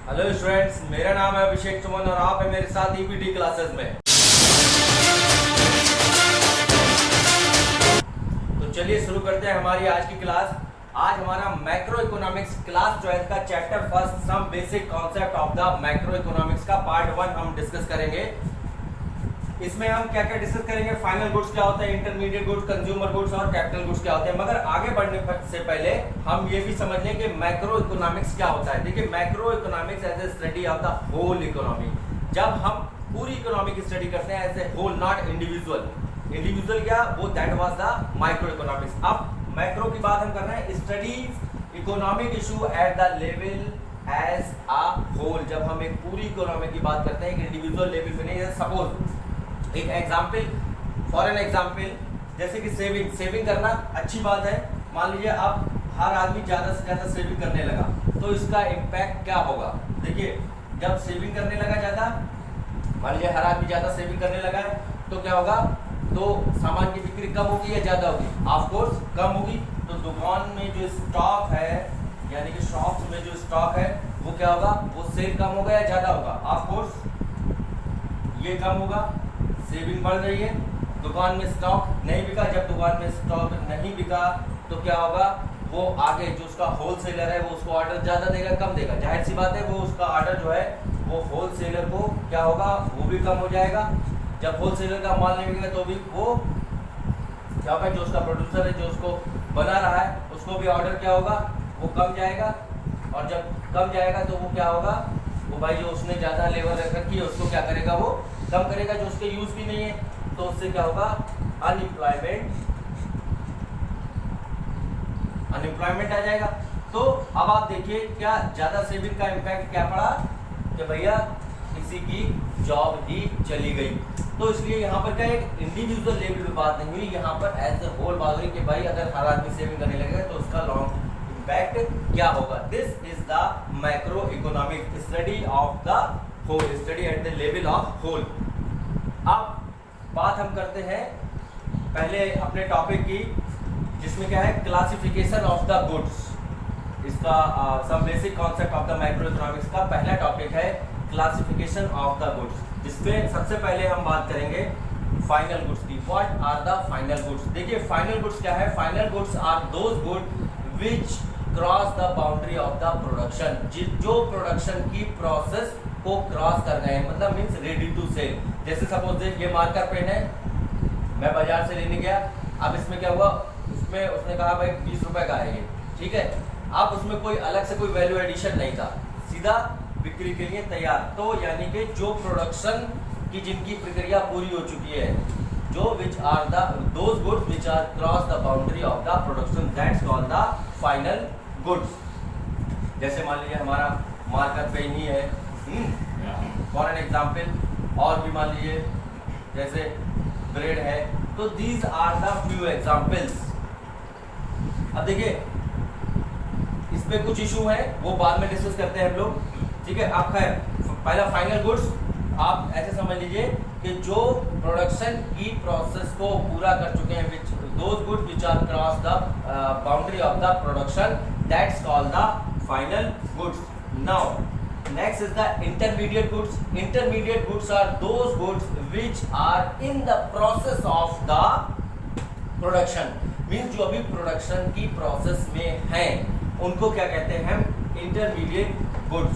Hello students, मेरा नाम है अभिषेक सुमन और आप है मेरे साथ ईपीटी क्लासेस में। तो चलिए शुरू करते हैं हमारी आज की क्लास। आज हमारा मैक्रो इकोनॉमिक्स क्लास 12 का chapter first some basic concept of the macro economics का पार्ट 1 हम डिस्कस करेंगे। इसमें हम क्या क्या डिस्कस करेंगे, फाइनल गुड्स क्या होता है, इंटरमीडिएट गुड्स, कंज्यूमर गुड्स और कैपिटल गुड्स क्या होते हैं। मगर आगे बढ़ने से पहले हम ये भी समझ लें कि मैक्रो इकोनॉमिक्स क्या होता है। देखिए, macro economics as a study of the whole economy. जब हम पूरी इकोनॉमी की स्टडी करते हैं as a whole, not individual. Individual क्या, वो that was the micro economics. अब मैक्रो की बात हम कर रहे हैं, studies economic issue at the level as a whole. जब हम एक पूरी इकोनॉमी की बात करते हैं, एक इंडिविजुअल लेवल पे नहीं। सपोज एक एग्जाम्पल, फॉर एन एग्जाम्पल, जैसे कि सेविंग करना अच्छी बात है। मान लीजिए अब हर आदमी ज़्यादा से ज़्यादा सेविंग करने लगा, तो इसका इम्पैक्ट क्या होगा। देखिए, जब सेविंग करने लगा ज़्यादा, मान लीजिए हर आदमी ज़्यादा सेविंग करने लगा है, तो क्या होगा, तो सामान की बिक्री कम होगी या ज़्यादा होगी? ऑफ कोर्स कम होगी। तो दुकान में जो स्टॉक है, यानी कि शॉप्स में जो स्टॉक है, वो क्या होगा, वो सेल कम होगा या ज़्यादा होगा? ऑफ कोर्स ये कम होगा, सेविंग बढ़ रही है। दुकान में स्टॉक नहीं बिका, जब दुकान में स्टॉक नहीं बिका तो क्या होगा, वो आगे जो उसका होलसेलर है वो उसको ऑर्डर ज़्यादा देगा कम देगा? जाहिर सी बात है, वो उसका ऑर्डर जो है वो होलसेलर को क्या होगा, वो भी कम हो जाएगा। जब होलसेलर का माल नहीं बिकेगा तो भी वो क्या होगा, जो उसका प्रोड्यूसर है, जो उसको बना रहा है, उसको भी ऑर्डर क्या होगा, वो कम जाएगा। और जब कम जाएगा तो वो क्या होगा, वो भाई जो उसने ज़्यादा लेबर रख रखी है उसको क्या करेगा, वो कम करेगा, जो उसके यूज भी नहीं है। तो उससे क्या होगा, अनएम्प्लॉयमेंट आ जाएगा। तो अब आप देखिए, क्या ज्यादा सेविंग का इम्पैक्ट क्या पड़ा कि भैया किसी की जॉब ही चली गई। तो इसलिए यहाँ पर क्या, एक इंडिविजुअल लेवल पे बात नहीं हुई, यहाँ पर एज ए होल बात हुई कि भाई अगर हर आदमी सेविंग करने लगेगा तो उसका लॉन्ग इम्पैक्ट क्या होगा। This is the macro economic study of the whole, study at the level of whole. अब बात हम करते हैं पहले अपने टॉपिक की, जिसमें क्या है, क्लासिफिकेशन ऑफ द गुड्स। इसका some basic concept of the macro economics का पहला टॉपिक है क्लासिफिकेशन ऑफ द गुड्स, जिसमें सबसे पहले हम बात करेंगे फाइनल गुड्स की। What are the final goods? देखिए, फाइनल गुड्स क्या है, final goods are those good which cross the boundary of the production. जो प्रोडक्शन की प्रोसेस को क्रॉस कर गए, मतलब मीन्स रेडी टू सेल। जैसे सपोज ये मार्कर पेन है, मैं बाजार से लेने गया, अब इसमें क्या हुआ, उसमें उसने कहा भाई 20 रुपए का है ये, ठीक है। अब उसमें कोई अलग से कोई वैल्यू एडिशन नहीं था, सीधा बिक्री के लिए तैयार। तो यानी कि जो प्रोडक्शन की जिनकी प्रक्रिया पूरी हो चुकी है, जो which are the those goods which are cross the boundary of the production, that's called the final goods. जैसे मान लीजिए हमारा मार्कर पेन ही है, फॉर एन एग्जाम्पल, और भी मान लीजिए जैसे ब्रेड है। तो these are the few examples. अब देखिए, इसमें कुछ इशू है, वो बाद में डिस्कस करते हैं हम लोग, ठीक है। अब खैर, पहला फाइनल गुड्स आप ऐसे समझ लीजिए कि जो प्रोडक्शन की प्रोसेस को पूरा कर चुके हैं, which those goods which are cross the boundary of the production, that's called the final goods. Now next is the intermediate goods. Intermediate goods are those goods which are in the process of the production, means जो अभी production की process में हैं, उनको क्या कहते हैं हम, इंटरमीडिएट गुड्स।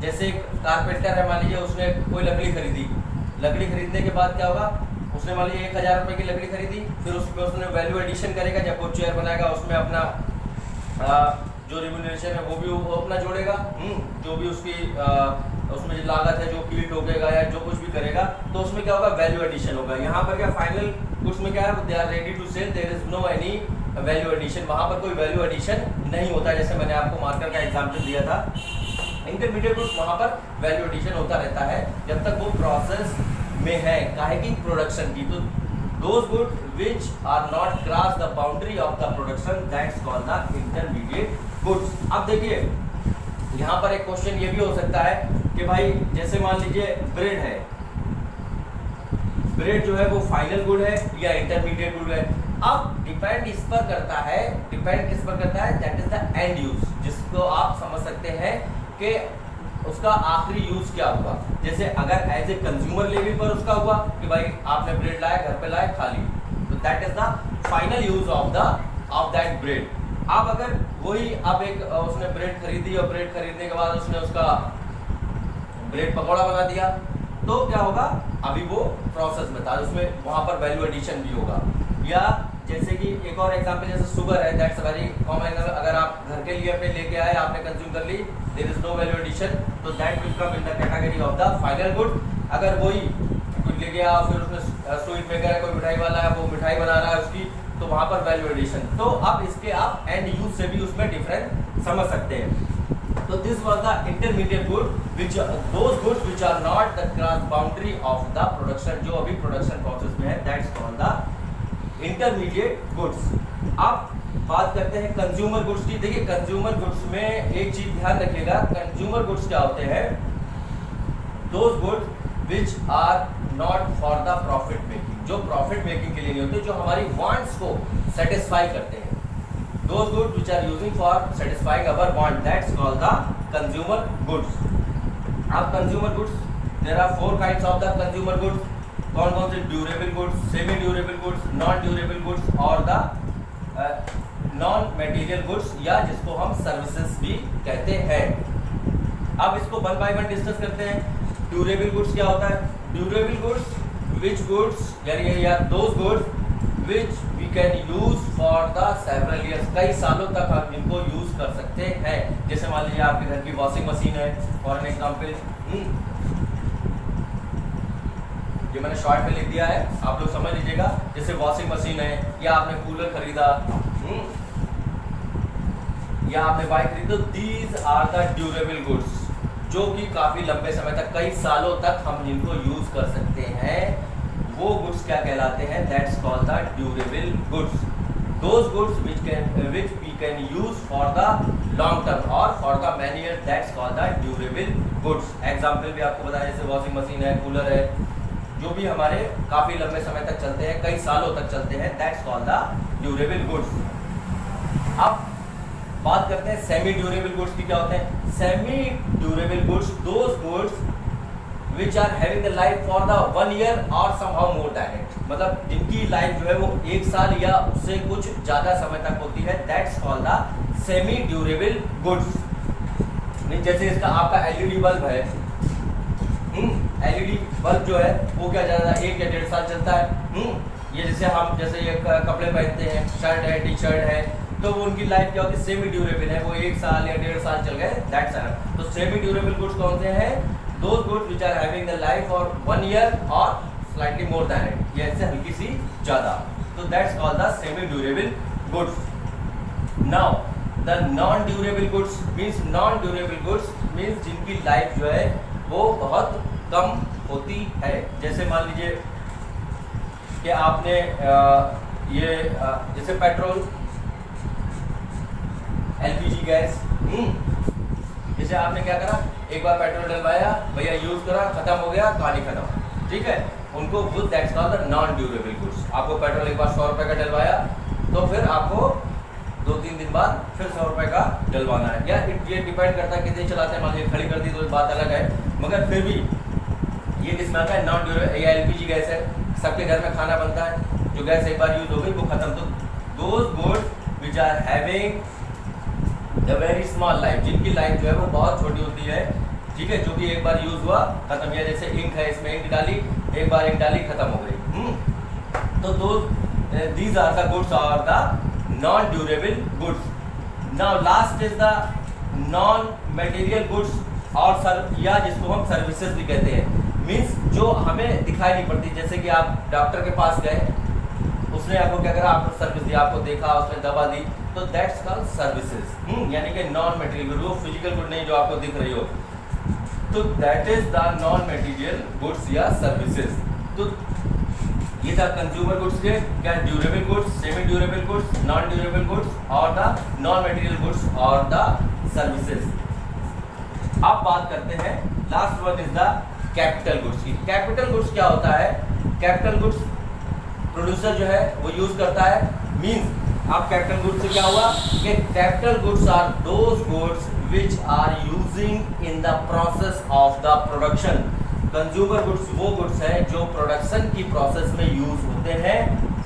जैसे कारपेंटर है, मान लीजिए उसने कोई लकड़ी खरीदी, लकड़ी खरीदने के बाद क्या होगा, उसने मान लीजिए 1000 रुपये की लकड़ी खरीदी, फिर उसमें उसने वैल्यू एडिशन करेगा, जब वो चेयर बनाएगा उसमें अपना जो रिम्यूनरेशन है वो भी वो अपना जोड़ेगा, जो भी उसकी उसमें जो लागत है, जो कीट ठोकेगा या जो कुछ भी करेगा, तो उसमें क्या होगा, वैल्यू एडिशन होगा। यहाँ पर क्या, फाइनल गुड्स में क्या है, they are ready to sell, there is no any value addition. वहाँ पर कोई वैल्यू एडिशन नहीं होता, जैसे मैंने आपको मार्कर का एग्जाम्पल दिया था। इंटरमीडिएट गुड्स, वहाँ पर वैल्यू एडिशन होता रहता है जब तक वो प्रोसेस में है, काहे की, प्रोडक्शन की। तो those goods which are not cross the boundary of the production, that's called the intermediate goods। अब देखिए, यहाँ पर एक क्वेश्चन ये भी हो सकता है कि भाई जैसे मान लीजिए ब्रेड है, ब्रेड जो है वो फाइनल गुड है या इंटरमीडिएट गुड है। अब डिपेंड इस पर करता है, डिपेंड किस पर करता है, that is the end use, जिसको आप समझ सकते हैं कि उसका आखिरी यूज क्या हुआ। जैसे अगर एज ए कंज्यूमर लेवल पर उसका हुआ कि भाई आपने ब्रेड लाया, घर पे लाया, खा ली, तो that is the final use of that bread. अब अगर वही अब एक उसने ब्रेड खरीदी और ब्रेड खरीदने के बाद उसने उसका ब्रेड पकौड़ा बना दिया, तो क्या होगा, अभी वो प्रोसेस में था, उसमें वहां पर वैल्यू एडिशन भी होगा। या जैसे कि एक और एग्जांपल जैसे शुगर है, दैट्स वेरी कॉमन। अगर आप घर के लिए अपने लेके आए, आपने कंज्यूम कर ली, there is no value addition, तो that will come in the category of the final good. अगर वही कुछ लेके आया, फिर उसमें स्वीट मेकर है, कोई मिठाई वाला है, वो मिठाई बना रहा है उसकी, तो वहां पर वैल्यू एडिशन। तो अब इसके आप एंड यूज से भी उसमें डिफरेंस समझ सकते हैं। तो this was the intermediate good which those goods which are not the cross boundary of the production, जो अभी प्रोडक्शन प्रोसेस में है, that's called the intermediate goods. अब बात करते हैं कंज्यूमर गुड्स की। देखिए कंज्यूमर गुड्स में एक चीज ध्यान रखिएगा, कंज्यूमर गुड्स क्या होते हैं, those goods which are not for the profit making, जो प्रॉफिट मेकिंग के लिए नहीं होते, जो हमारी वांट्स को सेटिस्फाई करते हैं। Those goods which are using for satisfying our want, that's called the consumer goods. अब consumer goods, there are 4 kinds of the consumer goods. कौन कौन से? Durable goods, semi durable goods, non durable goods और the non material goods, या जिसको हम services भी कहते हैं। अब इसको वन बाय वन डिस्कस करते हैं। ड्यूरेबल गुड्स क्या होता है? ड्यूरेबल गुड्स विच गुड्स यानी या those goods which we can use for the several years, कई सालों तक हम इनको यूज कर सकते हैं। जैसे मान लीजिए आपके घर की वॉशिंग मशीन है, फॉर एन एग्जांपल, ये मैंने शॉर्ट में लिख दिया है, आप लोग समझ लीजिएगा। जैसे वॉशिंग मशीन है, या आपने कूलर खरीदा, या आपने बाइक खरीदी, तो these are the durable goods, जो कि काफी लंबे समय तक, कई सालों तक हम इनको यूज कर सकते हैं। वो गुड्स क्या कहलाते हैं? That's called the durable goods. Those goods which we can use for the long term और for the many years, that's called the durable goods। Example भी आपको बताया, जैसे वॉशिंग मशीन है, कूलर है, जो भी हमारे काफी लंबे समय तक चलते हैं, कई सालों तक चलते हैं, that's called the durable goods. अब बात करते हैं सेमी ड्यूरेबल गुड्स की। क्या होते हैं semi durable goods? Those goods which are having the life for the 1 year or somehow more than it, मतलब जिनकी लाइफ जो है वो 1 साल या उससे कुछ ज़्यादा समय तक होती है, that's called the semi durable goods। नहीं, जैसे इसका आपका एलईडी बल्ब है, एलईडी बल्ब जो है वो क्या ज़्यादा 1 या 1.5 साल चलता है। ये जैसे हम जैसे ये कपड़े पहनते हैं, शर्ट है, टी शर्ट है, तो वो उनकी लाइफ क्या होती है? सेमी ड्यूरेबल है, वो 1 साल या 1.5 साल चल गए, दैट्स इनफ। तो सेमी ड्यूरेबल गुड्स कौन से हैं? Those goods which are having the life for 1 year or slightly more than it, ये ऐसे हल्की सी ज़्यादा, तो that's called the semi durable goods। Now the non durable goods means जिनकी लाइफ जो है वो बहुत कम होती है। जैसे मान लीजिए कि आपने जैसे पेट्रोल, एलपीजी गैस, जैसे आपने क्या करा, एक बार पेट्रोल डलवाया, भैया यूज करा, खत्म हो गया, कहानी खत्म, ठीक है, उनको good that's called the non durable goods. आपको पेट्रोल एक बार 100 रुपए का डलवाया, तो फिर आपको 2-3 दिन बाद फिर 100 रुपए का डलवाना है, या ये डिपेंड करता है कितने चलाते हैं। मान लीजिए खड़ी कर दी तो बात अलग है, मगर फिर भी ये किसमें आता है? Non durable. या एलपीजी गैस है, सबके घर में खाना बनता है, जो गैस एक बार यूज हो गई वो खत्म। तो those goods which are having the very small life, जिनकी लाइफ जो है वो बहुत छोटी होती है, ठीक है, जो कि एक बार यूज हुआ खत्म। या जैसे इंक है, इसमें इंक डाली, एक बार इंक डाली, खत्म हो गई। तो these are the goods are the non durable goods. Now last is the non material goods और या जिसको हम सर्विसेज भी कहते हैं। मीन्स जो हमें दिखाई नहीं पड़ती, जैसे कि आप डॉक्टर के पास गए, उसने आपको क्या करा, आपको सर्विस दी, आपको देखा, उसने दवा दी, तो दैट्स कॉल्ड सर्विसेज। यानी कि नॉन मटेरियल गुड, वो फिजिकल गुड नहीं जो आपको दिख रही हो, तो that is the non material goods या सर्विसेज। तो ये था कंज्यूमर गुड्स के क्या? Durable goods, semi durable goods, non durable goods और द नॉन मटेरियल गुड्स और द सर्विसेज। अब बात करते हैं last one is the capital goods की। कैपिटल गुड्स क्या होता है? कैपिटल गुड्स प्रोड्यूसर जो है वो यूज करता है। मींस अब कैपिटल गुड्स से क्या हुआ कि capital goods are those goods which are using in the process of the production। Consumer goods वो गुड्स हैं जो प्रोडक्शन की प्रोसेस में यूज होते हैं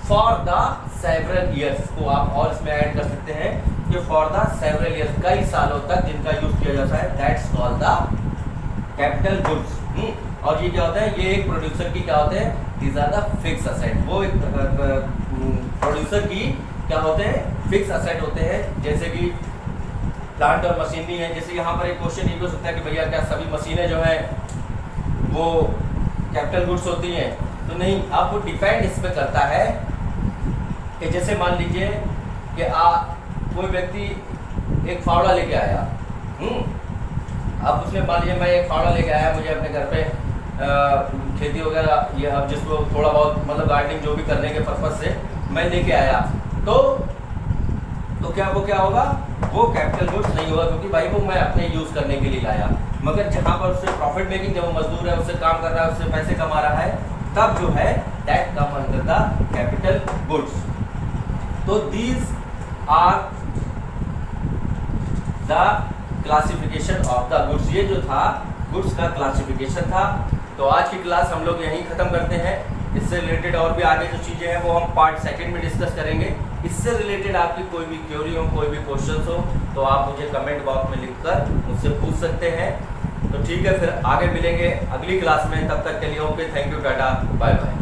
फॉर द सेवरल ईयर्स। को आप और इसमें ऐड कर सकते हैं कि फॉर द सेवरल ईयर्स, कई सालों तक जिनका यूज किया जाता है, that's called the capital goods. और ये क्या होता है, ये एक प्रोड्यूसर की क्या होते हैं, these are the fix asset. वो एक प्रोड्यूसर की क्या होते हैं, फिक्स असेट होते हैं। जैसे कि प्लांट और मशीनरी है। जैसे यहाँ पर एक क्वेश्चन ये हो सकता है कि भैया क्या सभी मशीनें जो है वो कैपिटल गुड्स होती हैं? तो नहीं, अब वो डिपेंड इस पे करता है कि जैसे मान लीजिए कि कोई व्यक्ति एक फावड़ा लेके आया, अब उसने मान लीजिए मैं एक फावड़ा लेके आया, मुझे अपने घर पे खेती वगैरह ये अब जिसको थोड़ा बहुत मतलब गार्डनिंग जो भी करने के पर्पज से मैं लेके आया, तो क्या वो क्या होगा, वो कैपिटल गुड्स नहीं होगा, क्योंकि भाई वो मैं अपने यूज करने के लिए लाया। मगर जहाँ पर उससे प्रॉफिट मेकिंग, जब वो मजदूर है, उससे काम कर रहा है, उससे पैसे कमा रहा है, तब जो है that come under the capital goods. तो these are the classification of the goods. ये जो था गुड्स का क्लासिफिकेशन था। तो आज की क्लास हम लोग यहीं खत्म करते हैं। इससे रिलेटेड और भी आगे जो चीज़ें हैं वो हम पार्ट सेकंड में डिस्कस करेंगे। इससे रिलेटेड आपकी कोई भी क्वेरी हो, कोई भी क्वेश्चन हो, तो आप मुझे कमेंट बॉक्स में लिखकर मुझसे पूछ सकते हैं। तो ठीक है, फिर आगे मिलेंगे अगली क्लास में। तब तक के लिए okay, thank you, tata, bye bye.